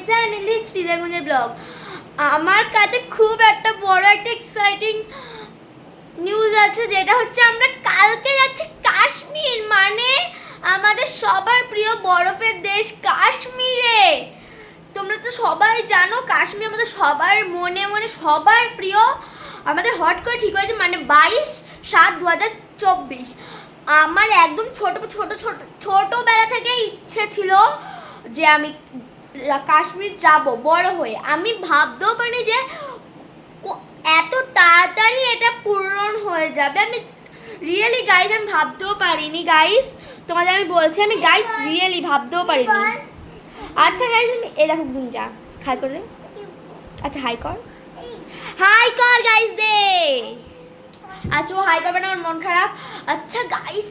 Channel শ্রীজাগুঞ্জের blog. আমার কাছে খুব একটা বড় একটা এক্সাইটিং নিউজ আছে, যেটা হচ্ছে আমরা কালকে যাচ্ছি কাশ্মীর, মানে আমাদের সবার প্রিয় বরফের দেশ কাশ্মীরে। তোমরা তো সবাই জানো কাশ্মীর আমাদের সবার মনে মনে সবার প্রিয়। আমাদের হট করে ঠিক হয়েছে, মানে 22/7/2024। আমার একদম ছোটবেলা থেকে ইচ্ছে ছিল যে আমি কাশ্মীর যাব বড় হয়ে। আমি ভাবতেও পারিনি যে এত তাড়াতাড়ি এটা পূরণ হয়ে যাবে। আমি রিয়েলি গাইস আমি ভাবতেও পারিনি গাইস, তোমাদের আমি বলছি, আমি গাইস রিয়েলি ভাবতেও পারিনি। আচ্ছা গাইস আমি এই দেখো গুঞ্জা হাই করে দে। আচ্ছা হাই কর গাইস দে। আচ্ছা ও হাই করবে না, আমার মন খারাপ। আচ্ছা গাইস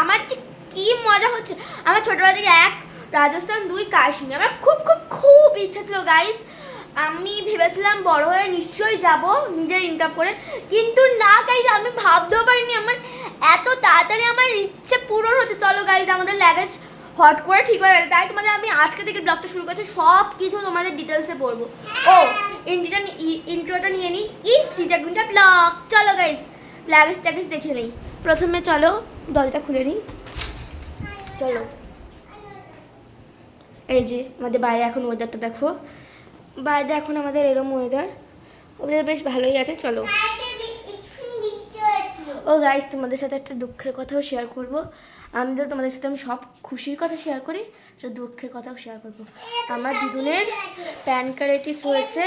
আমার যে কি মজা হচ্ছে। আমার ছোটবেলা থেকে 1 রাজস্থান 2 কাশ্মীর, আমার খুব খুব খুব ইচ্ছা ছিল গাইস। আমি ভেবেছিলাম বড় হয়ে নিশ্চয়ই যাব নিজের ইনকাম করে, কিন্তু না গাইস আমি ভাবতেও পারিনি আমার এত তাড়াতাড়ি আমার ইচ্ছে পূরণ হচ্ছে। চলো গাইস আমাদের লাগেজ হট করে ঠিক হয়ে গেছে, তাই তোমাদের আমি আজকে থেকে ব্লগটা শুরু করছি, সব কিছু তোমাদের ডিটেলসে বলবো। ও ইন্ট্রোটা নিয়ে নিই, শ্রীজাগুঞ্জা ব্লগ। চলো গাইস লাগেজ ট্যাগেজ দেখে নিই। প্রথমে চলো দরজাটা খুলে নিই, চলো। এই যে আমাদের বাইরে এখন ওয়েদারটা দেখো, বাইরে এখন আমাদের এরম ওদের বেশ ভালোই আছে। চলো ও গাইস তোমাদের সাথে একটা দুঃখের কথাও শেয়ার করব। আমি তো তোমাদের সাথে আমি সব খুশির কথা শেয়ার করি, সেটা দুঃখের কথাও শেয়ার করব। আমার দিদুনের প্যানকারাইটিস হয়েছে,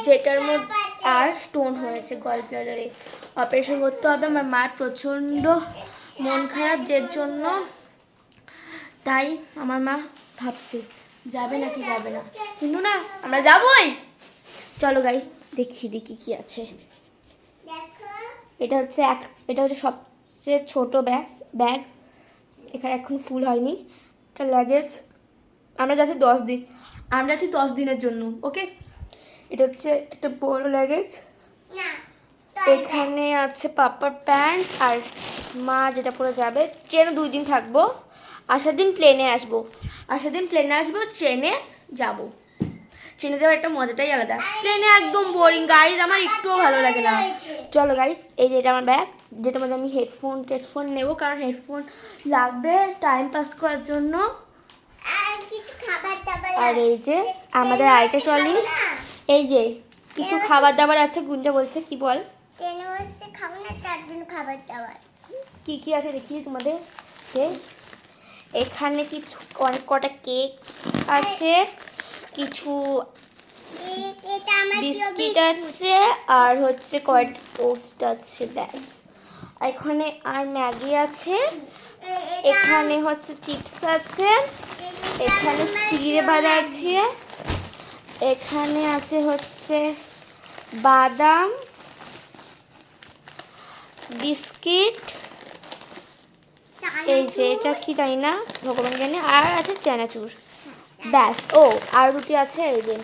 যেটার মধ্যে আর স্টোন হয়েছে গল ব্লাডারে, অপারেশন করতে হবে। আমার মার প্রচণ্ড মন খারাপ যের জন্য, তাই আমার মা ভাবছে যাবে নাকি যাবে না, কিন্তু না আমরা যাবই। চলো গাইস দেখি কি আছে। এটা হচ্ছে সবচেয়ে ছোট ব্যাগ। এখানে এখন ফুল হয়নি। এটা লাগেজ, আমরা যাচ্ছি 10 দিনের জন্য। ওকে, এটা হচ্ছে একটা বড় লাগেজ। এখানে আছে পাপার প্যান্ট, আর মা যেটা পরে যাবে। ট্রেনে 2 দিন থাকবো, আসার দিন প্লেনে আসবো, ট্রেনে যাব। ট্রেনে যাওয়ার একটা মজাটাই আলাদা, ট্রেনে একদম বোরিং গাইজ, আমার একটুও ভালো লাগে না। চলো গাইজ এই যে এটা আমার ব্যাগ, যেটার মধ্যে আমি হেডফোন নেবো, কারণ হেডফোন লাগবে টাইম পাস করার জন্য। আর এই যে আমাদের আরেকটা ট্রলি, এই যে কিছু খাবার দাবার আছে। গুঞ্জা বলছে কি বল, কি কি আছে দেখি তোমাদের। এখানে কিছু অনেক কটা কেক আছে, কিছু বিস্কিট আছে, আর হচ্ছে কয়েকটা টোস্ট আছে, ব্যাস। এখানে আর ম্যাগি আছে, এখানে হচ্ছে চিপস আছে, এখানে চিড়ে ভাজা আছে, এখানে আছে হচ্ছে বাদাম, বিস্কিট, এই যে এটা কি জানি না, ভগবান জানে, আর আছে চানাচুর, ব্যাস। ও আর দুটি আছে, এই যে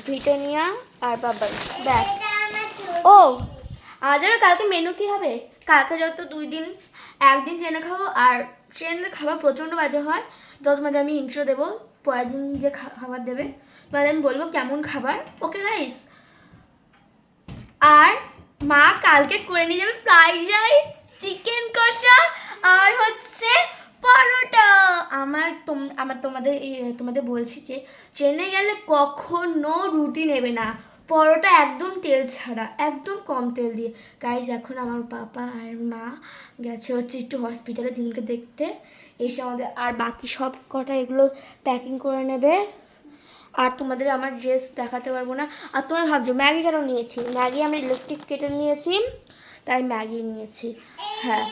ব্রিটানিয়া আর বাবার, ব্যাস। ও আমাদের কালকে মেনু কি হবে, কালকে যত 2 দিন, 1 দিন ট্রেনে খাবো, আর ট্রেনের খাবার প্রচণ্ড বাজে হয়। তো তোমাদের আমি ইন্ট্রো দেবো, পরের দিন যে খাবার দেবে তোমাদের আমি বলবো কেমন খাবার। ওকে গাইস, আর মা কালকে করে নিয়ে যাবে ফ্রাইড রাইস, চিকেন কষা, আর হচ্ছে পরোটা। তোমাদের বলছি যে ট্রেনে গেলে কখনো রুটি নেবে না, পরোটা একদম তেল ছাড়া, একদম কম তেল দিয়ে। গাইজ এখন আমার পাপা আর মা গেছে হচ্ছে একটু হসপিটালে দিনকে দেখতে, এসে আমাদের আর বাকি সব কটা এগুলো প্যাকিং করে নেবে। আর তোমাদের আমার ড্রেস দেখাতে পারবো না। আর তোমরা ভাবছো ম্যাগি কেন নিয়েছি, ম্যাগি আমি ইলেকট্রিক কেটেল নিয়েছি, তাই ম্যাগি নিয়েছি। হ্যাঁ